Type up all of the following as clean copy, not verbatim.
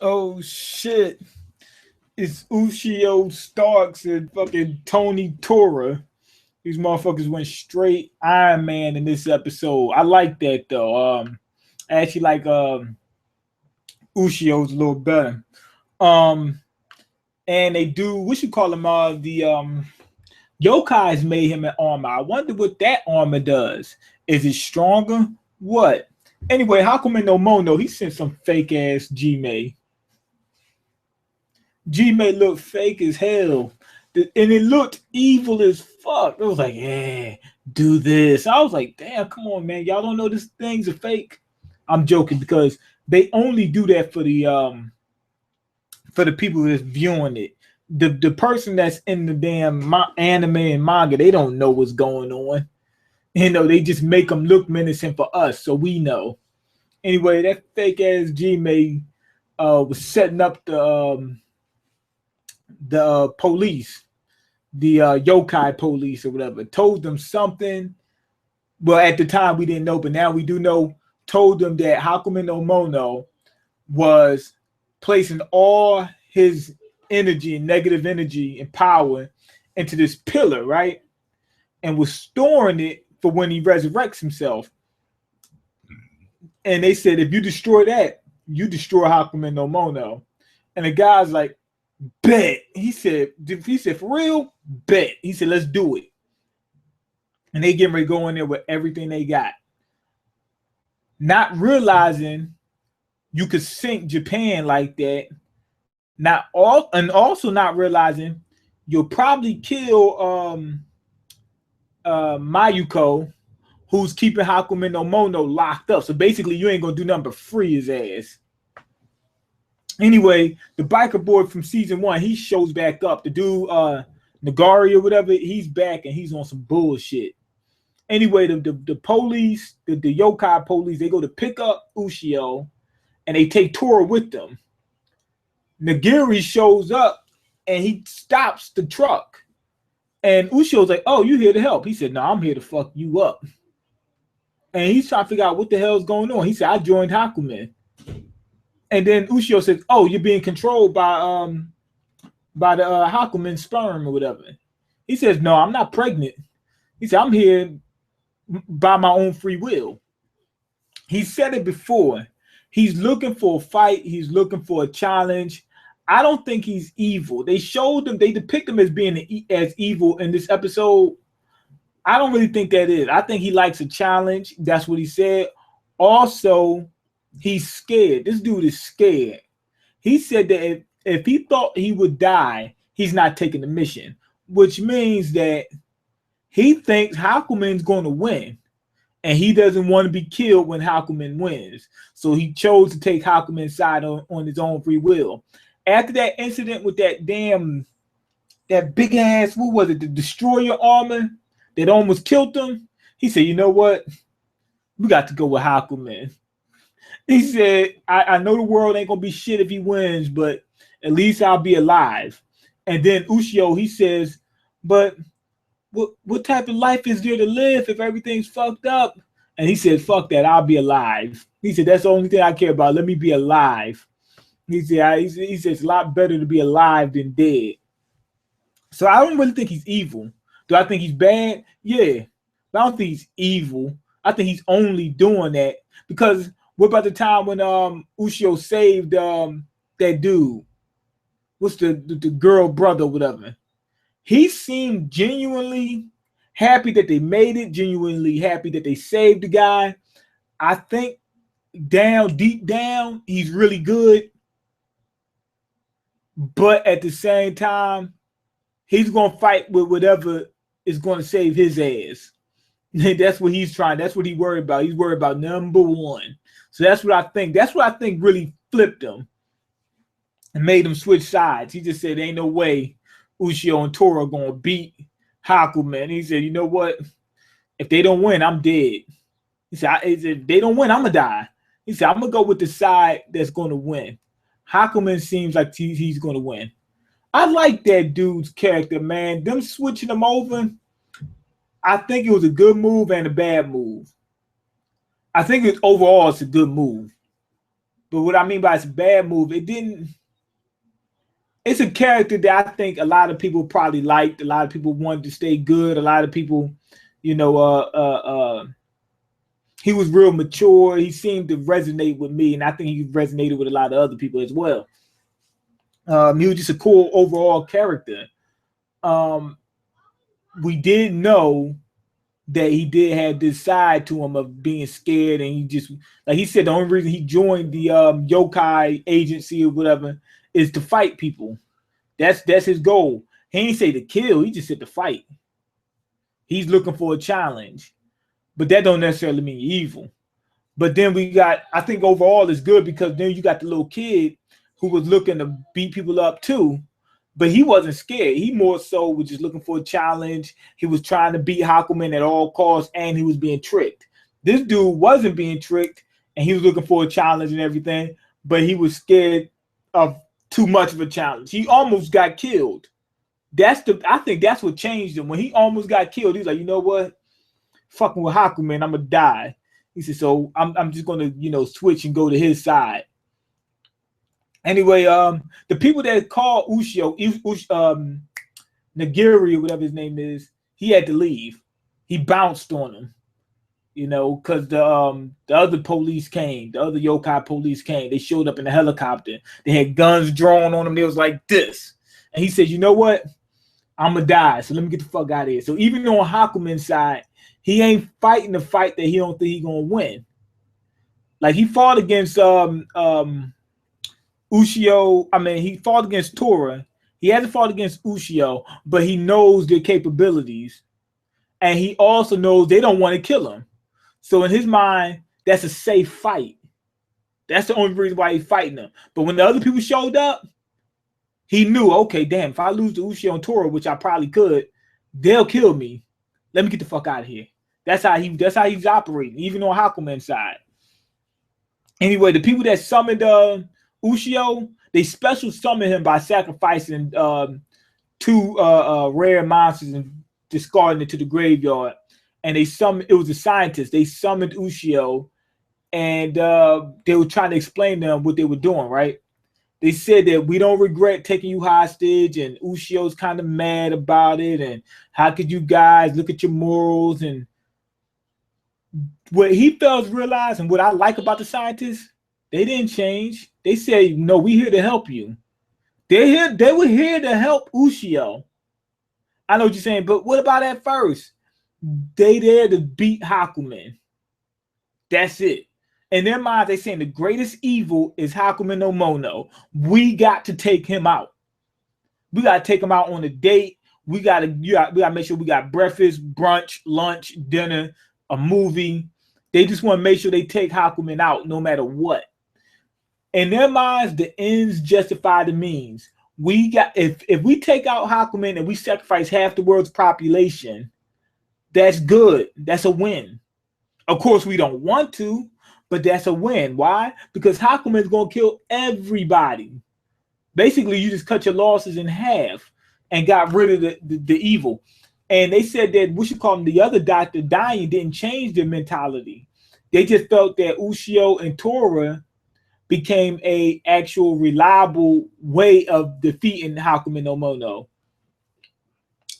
Oh shit. It's Ushio, Starks, and fucking Tony Tora. These motherfuckers went straight Iron Man in this episode. I like that though. I actually like Ushio's a little better. Um and they do what you call them the Yokai's made him an armor. I wonder what that armor does. Is it stronger? What? Anyway, Hakumen no Mono, he sent some fake ass G-May. G-May looked fake as hell. And it looked evil as fuck. It was like, yeah, do this. I was like, damn, come on, man. Y'all don't know these things are fake. I'm joking because they only do that for the people that's viewing it. The person that's in the damn anime and manga, they don't know what's going on. You know, they just make them look menacing for us, so we know. Anyway, that fake ass G-May was setting up the police, the yokai police or whatever, told them something. Well, at the time we didn't know, but now we do know. Told them that Hakumen no Mono was placing all his energy and negative energy and power into this pillar, right? And was storing it for when he resurrects himself. And they said, if you destroy that, you destroy Hakumen no Mono. And the guy's like, bet. He said, for real? Bet. He said, let's do it. And they getting ready to go in there with everything they got. Not realizing you could sink Japan like that. And also not realizing you'll probably kill Mayuko, who's keeping Hakumen no Mono locked up. So basically, you ain't gonna do nothing but free his ass. Anyway, the biker boy from season 1, he shows back up. The dude, Nagari or whatever, he's back and he's on some bullshit. Anyway, the police, the yokai police, they go to pick up Ushio and they take Tora with them. Nagiri shows up and he stops the truck. And Ushio's like, oh, you here to help? He said, no, I'm here to fuck you up. And he's trying to figure out what the hell is going on. He said, I joined Hakumen. And then Ushio says, oh, you're being controlled by the Hakumen sperm or whatever. He says, no, I'm not pregnant. He said, I'm here by my own free will. He said it before. He's looking for a fight. He's looking for a challenge. I don't think he's evil. They showed him, they depict him as being as evil in this episode. I don't really think that is. I think he likes a challenge. That's what he said. Also, he's scared. This dude is scared. He said that if he thought he would die, he's not taking the mission, which means that he thinks Hakumen's going to win, and he doesn't want to be killed when Hakumen wins. So he chose to take Hakumen's side on his own free will. After that incident with that big ass, what was it, the destroyer armor that almost killed him, he said, you know what? We got to go with Hakumen. He said, I know the world ain't going to be shit if he wins, but at least I'll be alive. And then Ushio, he says, but what type of life is there to live if everything's fucked up? And he said, fuck that, I'll be alive. He said, that's the only thing I care about. Let me be alive. He said, it's a lot better to be alive than dead. So I don't really think he's evil. Do I think he's bad? Yeah. But I don't think he's evil. I think he's only doing that because what about the time when Ushio saved that dude? What's the girl brother, whatever? He seemed genuinely happy that they made it, genuinely happy that they saved the guy. I think deep down, he's really good. But at the same time, he's going to fight with whatever is going to save his ass. That's what he's trying. That's what he's worried about. He's worried about number one. So that's what I think. That's what I think really flipped him and made him switch sides. He just said, ain't no way Ushio and Tora are going to beat Hakumen. He said, you know what? If they don't win, I'm dead. He said, if they don't win, I'm going to die. He said, I'm going to go with the side that's going to win. Hakumen seems like he's going to win. I like that dude's character, man. Them switching him over, I think it was a good move and a bad move. I think overall it's a good move. But what I mean by it's a bad move, it didn't. It's a character that I think a lot of people probably liked. A lot of people wanted to stay good. A lot of people, you know, he was real mature. He seemed to resonate with me, and I think he resonated with a lot of other people as well. He was just a cool overall character. We did know that he did have this side to him of being scared, and he just, like he said, the only reason he joined the yokai agency or whatever is to fight people. That's his goal. He ain't say to kill, he just said to fight. He's looking for a challenge, but that don't necessarily mean evil. But then we got, I think overall it's good because then you got the little kid who was looking to beat people up too, but he wasn't scared. He more so was just looking for a challenge. He was trying to beat Hakumen at all costs, and he was being tricked. This dude wasn't being tricked, and he was looking for a challenge and everything, but he was scared of too much of a challenge. He almost got killed. I think that's what changed him. When he almost got killed, he's like, you know what? Fucking with Hakumen, I'm gonna die. He said, so I'm just gonna, you know, switch and go to his side. Anyway, the people that called Ushio, Nagiri, or whatever his name is, he had to leave. He bounced on him, you know, because the other police came, the other yokai police came. They showed up in a helicopter. They had guns drawn on them. They was like this. And he said, you know what? I'm going to die, so let me get the fuck out of here. So even on Hakumen's side, he ain't fighting the fight that he don't think he going to win. Like, he fought against Ushio. I mean, he fought against Tora. He hasn't fought against Ushio, but he knows their capabilities. And he also knows they don't want to kill him. So in his mind, that's a safe fight. That's the only reason why he's fighting them. But when the other people showed up, he knew, okay, damn, if I lose to Ushio and Tora, which I probably could, they'll kill me. Let me get the fuck out of here. That's how he's operating, even on Hakumen's side. Anyway, the people that summoned Ushio, they special summoned him by sacrificing two rare monsters and discarding it to the graveyard. And it was a scientist. They summoned Ushio, and they were trying to explain to them what they were doing, right? They said that we don't regret taking you hostage, and Ushio's kind of mad about it, and how could you guys look at your morals? And what he fails to realize, and what I like about the scientists, they didn't change. They say, no, we're here to help you. They were here to help Ushio. I know what you're saying, but what about at first? They there to beat Hakumen. That's it. In their minds, they saying the greatest evil is Hakumen no Mono. We got to take him out. We got to take him out on a date. We got to make sure we got breakfast, brunch, lunch, dinner, a movie. They just want to make sure they take Hakumen out no matter what. In their minds, the ends justify the means. We got if we take out Hakumen and we sacrifice half the world's population, that's good. That's a win. Of course, we don't want to, but that's a win. Why? Because Hakumen's going to kill everybody. Basically, you just cut your losses in half and got rid of the evil. And they said that, we should call them the other doctor dying, didn't change their mentality. They just felt that Ushio and Tora became a actual reliable way of defeating Hakumen no Mono.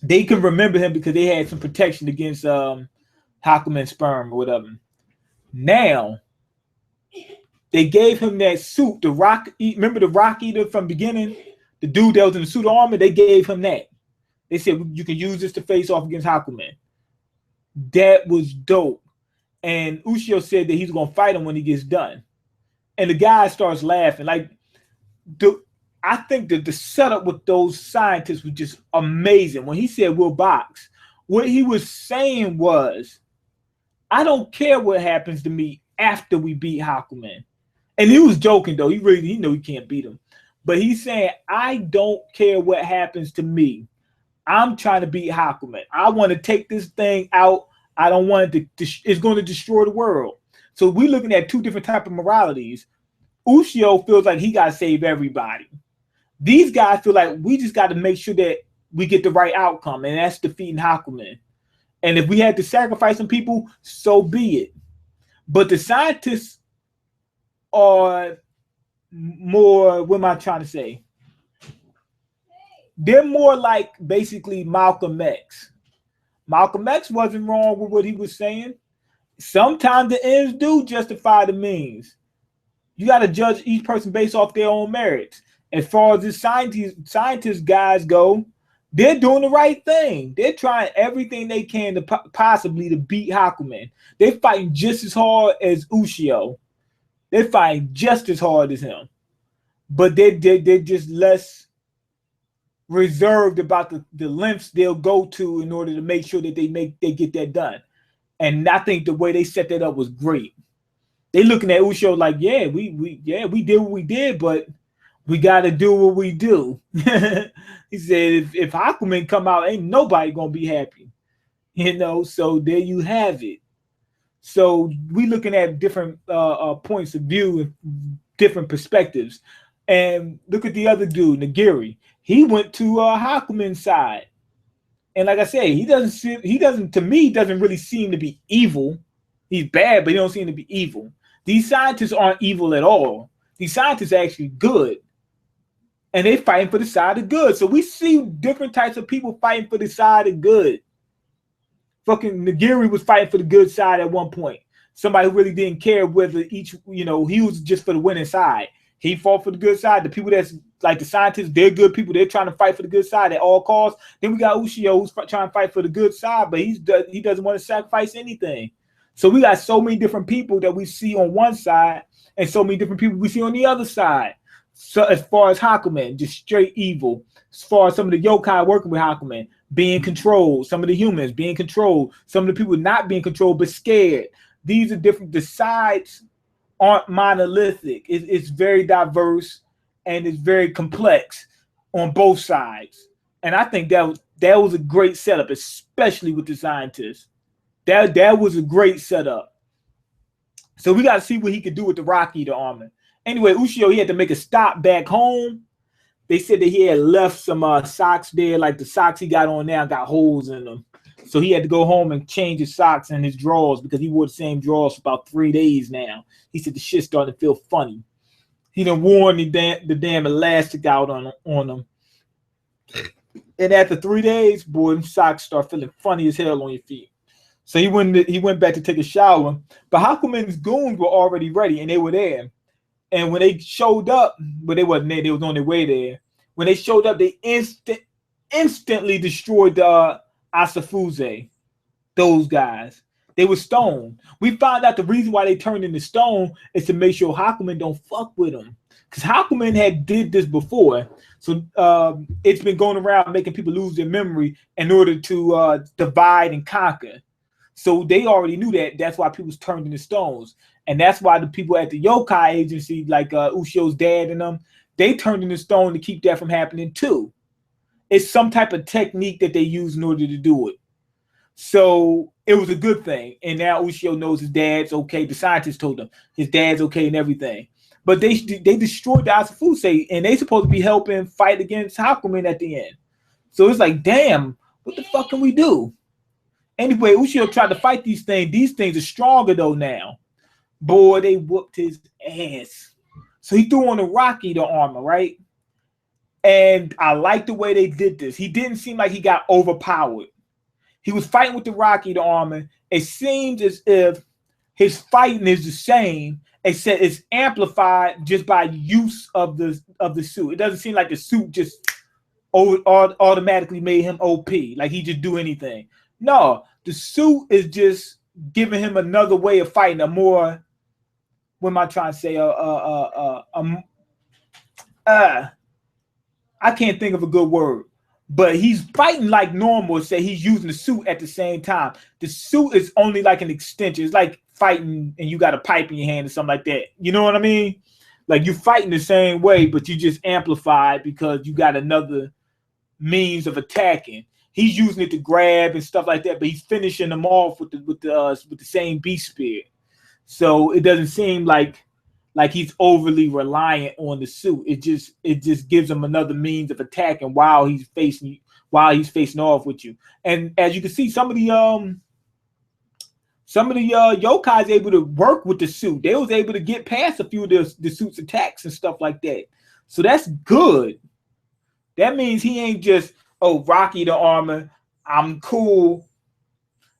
They can remember him because they had some protection against Hakumen's sperm or whatever. Now, they gave him that suit, remember the Rock Eater from beginning? The dude that was in the suit of armor, they gave him that. They said, you can use this to face off against Hakumen. That was dope. And Ushio said that he's going to fight him when he gets done. And the guy starts laughing. Like, I think that the setup with those scientists was just amazing. When he said we'll box, what he was saying was, I don't care what happens to me after we beat Hakumen. And he was joking, though. He knew he can't beat him. But he's saying, I don't care what happens to me. I'm trying to beat Hakumen. I want to take this thing out. I don't want it to, it's going to destroy the world. So we're looking at two different types of moralities. Ushio feels like he got to save everybody. These guys feel like we just got to make sure that we get the right outcome, and that's defeating Hakumen. And if we had to sacrifice some people, so be it. But the scientists are more, what am I trying to say? They're more like basically Malcolm X. Malcolm X wasn't wrong with what he was saying. Sometimes the ends do justify the means. You got to judge each person based off their own merits. As far as the scientist guys go, they're doing the right thing. They're trying everything they can to possibly to beat Hakumen. They're fighting just as hard as Ushio. They're fighting just as hard as him. But they're just less reserved about the lengths they'll go to in order to make sure that they get that done. And I think the way they set that up was great. They looking at Ushio like, yeah, we did what we did, but we got to do what we do. He said, if Hakumen come out, ain't nobody gonna be happy, So there you have it. So we looking at different points of view and different perspectives. And look at the other dude, Nagiri. He went to Hakumen's side, and like I said, he doesn't really seem to be evil. He's bad, but he don't seem to be evil. These scientists aren't evil at all. These scientists are actually good, and they're fighting for the side of good. So we see different types of people fighting for the side of good. Fucking Nagiri was fighting for the good side at one point. Somebody who really didn't care whether he was just for the winning side. He fought for the good side. The people that's like the scientists, they're good people. They're trying to fight for the good side at all costs. Then we got Ushio who's trying to fight for the good side, but he doesn't want to sacrifice anything. So we got so many different people that we see on one side and so many different people we see on the other side. So as far as Hakumen, just straight evil. As far as some of the yokai working with Hakumen, being controlled. Some of the humans being controlled. Some of the people not being controlled but scared. These are different. The sides aren't monolithic. It's very diverse and it's very complex on both sides. And I think that was a great setup, especially with the scientists. That was a great setup. So we got to see what he could do with the Rock Eater armor. Anyway, Ushio, he had to make a stop back home. They said that he had left some socks there, like the socks he got on now got holes in them. So he had to go home and change his socks and his drawers because he wore the same drawers for about 3 days now. He said the shit started to feel funny. He done worn the damn elastic out on him. And after 3 days, boy, them socks start feeling funny as hell on your feet. So he went back to take a shower. But Hakumen's goons were already ready and they were there. And when they showed up, but they wasn't there, they was on their way there. When they showed up, they instantly destroyed the Asafuze, those guys. They were stoned. We found out the reason why they turned into stone is to make sure Hakumen don't fuck with them. Because Hakumen had did this before. So it's been going around making people lose their memory in order to divide and conquer. So they already knew that. That's why people turned into stones. And that's why the people at the yokai agency, like Ushio's dad and them, they turned into stone to keep that from happening too. It's some type of technique that they use in order to do it. So it was a good thing. And now Ushio knows his dad's okay. The scientist told him his dad's okay and everything. But they destroyed the Asafuse, and they supposed to be helping fight against Hakumen at the end. So it's like, damn, what the fuck can we do? Anyway, Ushio tried to fight these things. These things are stronger though now. Boy, they whooped his ass. So he threw on the Rock Eater armor, right? And I like the way they did this. He didn't seem like he got overpowered. He was fighting with the Rock Eater armor. It seems as if his fighting is the same, except it's amplified just by use of the suit. It doesn't seem like the suit just automatically made him OP, like he just do anything. No, the suit is just giving him another way of fighting, a more, what am I trying to say? I can't think of a good word, but he's fighting like normal. Say he's using the suit at the same time. The suit is only like an extension. It's like fighting and you got a pipe in your hand or something like that. You know what I mean? Like you're fighting the same way, but you just amplified because you got another means of attacking. He's using it to grab and stuff like that, but he's finishing them off with the same beast spear. So it doesn't seem like he's overly reliant on the suit. It just gives him another means of attacking while he's facing off with you. And as you can see, some of Some of the yokais able to work with the suit. They was able to get past a few of the suit's attacks and stuff like that. So that's good. That means he ain't just, oh, Rocky the armor, I'm cool.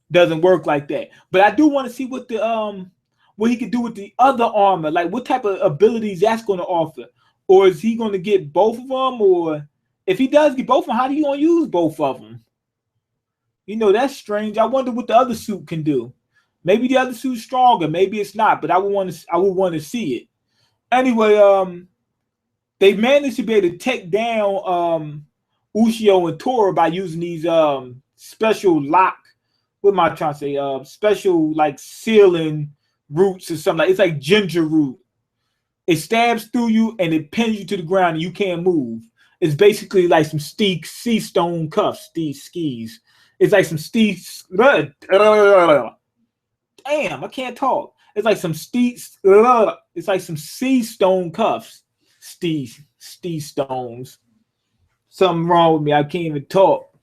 Doesn't work like that. But I do want to see what he could do with the other armor. Like what type of abilities that's going to offer. Or is he going to get both of them? Or if he does get both of them, how do you going to use both of them? You know, that's strange. I wonder what the other suit can do. Maybe the other suit's stronger. Maybe it's not. But I would want to see it. Anyway, they managed to be able to take down Ushio and Tora by using these special lock. What am I trying to say? Special like sealing roots or something. It's like ginger root. It stabs through you and it pins you to the ground and you can't move. It's basically like some sea stone cuffs, these skis. It's like some damn, I can't talk. It's like some it's like some sea stone cuffs. Stee stones. Something wrong with me. I can't even talk.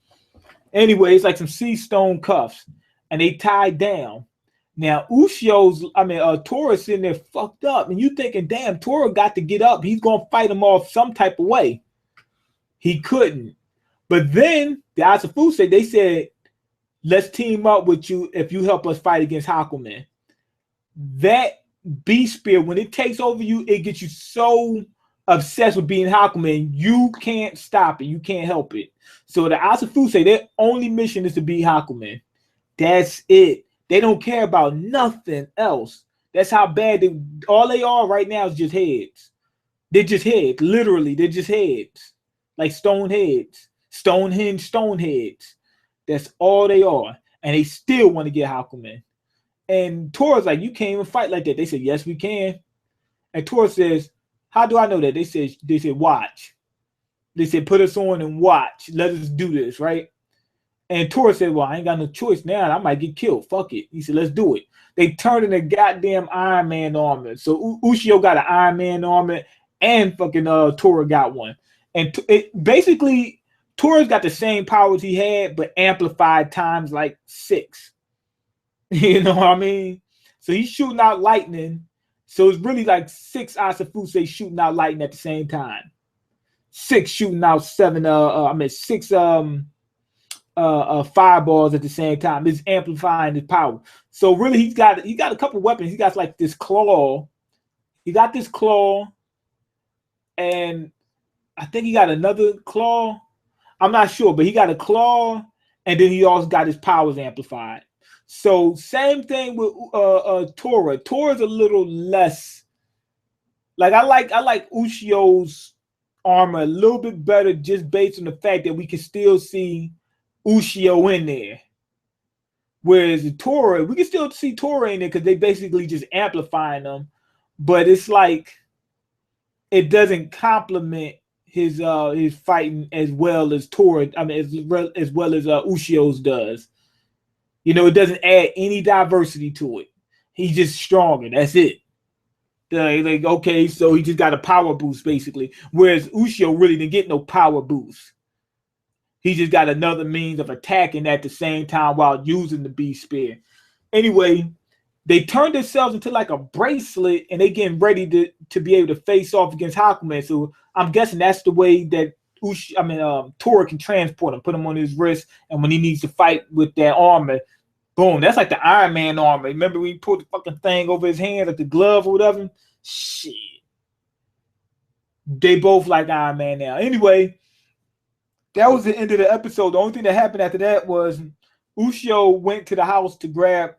Anyway, it's like some sea stone cuffs. And they tied down. Now, Tora's sitting there fucked up. And you thinking, damn, Tora got to get up. He's going to fight him off some type of way. He couldn't. But then, the Asafu they said, let's team up with you if you help us fight against Hakumen. That beast spear, when it takes over you, it gets you so obsessed with being Hakumen, you can't stop it. You can't help it. So the Asafu their only mission is to be Hakumen. That's it. They don't care about nothing else. That's how bad all they are right now is just heads. They're just heads. Literally, they're just heads. Like stone heads. Stonehenge stone heads. That's all they are. And they still want to get Hakumen. And Tora's like, you can't even fight like that. They said, yes, we can. And Tora says, how do I know that? They said, watch. They said, put us on and watch. Let us do this, right? And Tora said, well, I ain't got no choice now. I might get killed. Fuck it. He said, let's do it. They turned in a goddamn Iron Man armor. So Ushio got an Iron Man armor and fucking Tora got one. And basically, Tora's got the same powers he had, but amplified times like 6. You know what I mean? So he's shooting out lightning. So it's really like 6 Asafuse shooting out lightning at the same time. 6 shooting out 6 fireballs at the same time. It's amplifying his power. So really, he got a couple weapons. He got like this claw. He got this claw, and I think he got another claw. I'm not sure, but he got a claw, and then he also got his powers amplified. So same thing with Tora. Tora's a little less. Like I like Ushio's armor a little bit better, just based on the fact that we can still see Ushio in there. Whereas the Tora, we can still see Tora in there because they basically just amplifying them, but it's like it doesn't complement his fighting as well as Tora. I mean, as well as Ushio's does. You know, it doesn't add any diversity to it. He's just stronger. That's it. Like, okay, so he just got a power boost basically. Whereas Ushio really didn't get no power boost. He just got another means of attacking at the same time while using the beast spear. Anyway, they turned themselves into like a bracelet, and they getting ready to be able to face off against Hakumen. So I'm guessing that's the way that Tora can transport him, put him on his wrist, and when he needs to fight with that armor, boom. That's like the Iron Man armor. Remember when he put the fucking thing over his hand, like the glove or whatever? Shit. They both like Iron Man now. Anyway, that was the end of the episode. The only thing that happened after that was Ushio went to the house to grab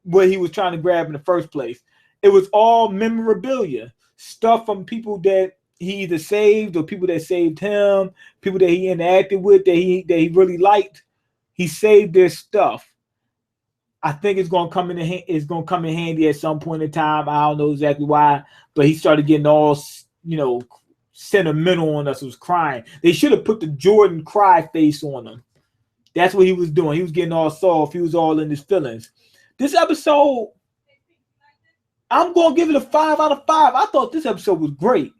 what he was trying to grab in the first place. It was all memorabilia, stuff from people that he either saved or people that saved him, people that he interacted with that he really liked. He saved their stuff. I think it's gonna come in handy at some point in time. I don't know exactly why, but he started getting all sentimental on us. Was crying. They should have put the Jordan cry face on him. That's what he was doing. He was getting all soft. He was all in his feelings. This episode, I'm gonna give it a 5 out of 5. I thought this episode was great.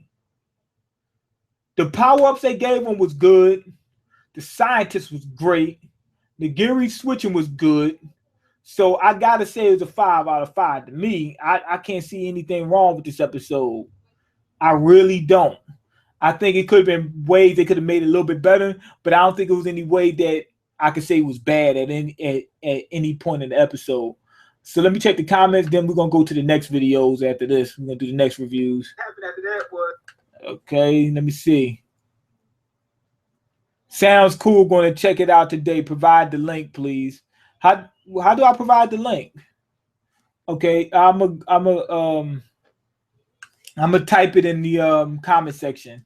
The power-ups they gave him was good. The scientist was great. Nigiri switching was good. So I gotta say it was a 5 out of 5 to me. I can't see anything wrong with this episode. I really don't. I think it could have been ways they could have made it a little bit better, but I don't think it was any way that I could say it was bad at any point in the episode. So let me check the comments. Then we're gonna go to the next videos after this. We're gonna do the next reviews. What happened after that was Okay, let me see. Sounds cool. Going to check it out today. Provide the link, please. How do I provide the link? Okay, I'm gonna type it in the comment section.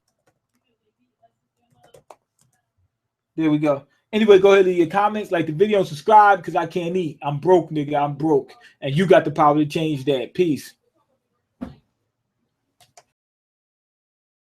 There we go. Anyway, go ahead and leave your comments, like the video, and subscribe because I can't eat. I'm broke, nigga. I'm broke. And you got the power to change that. Peace.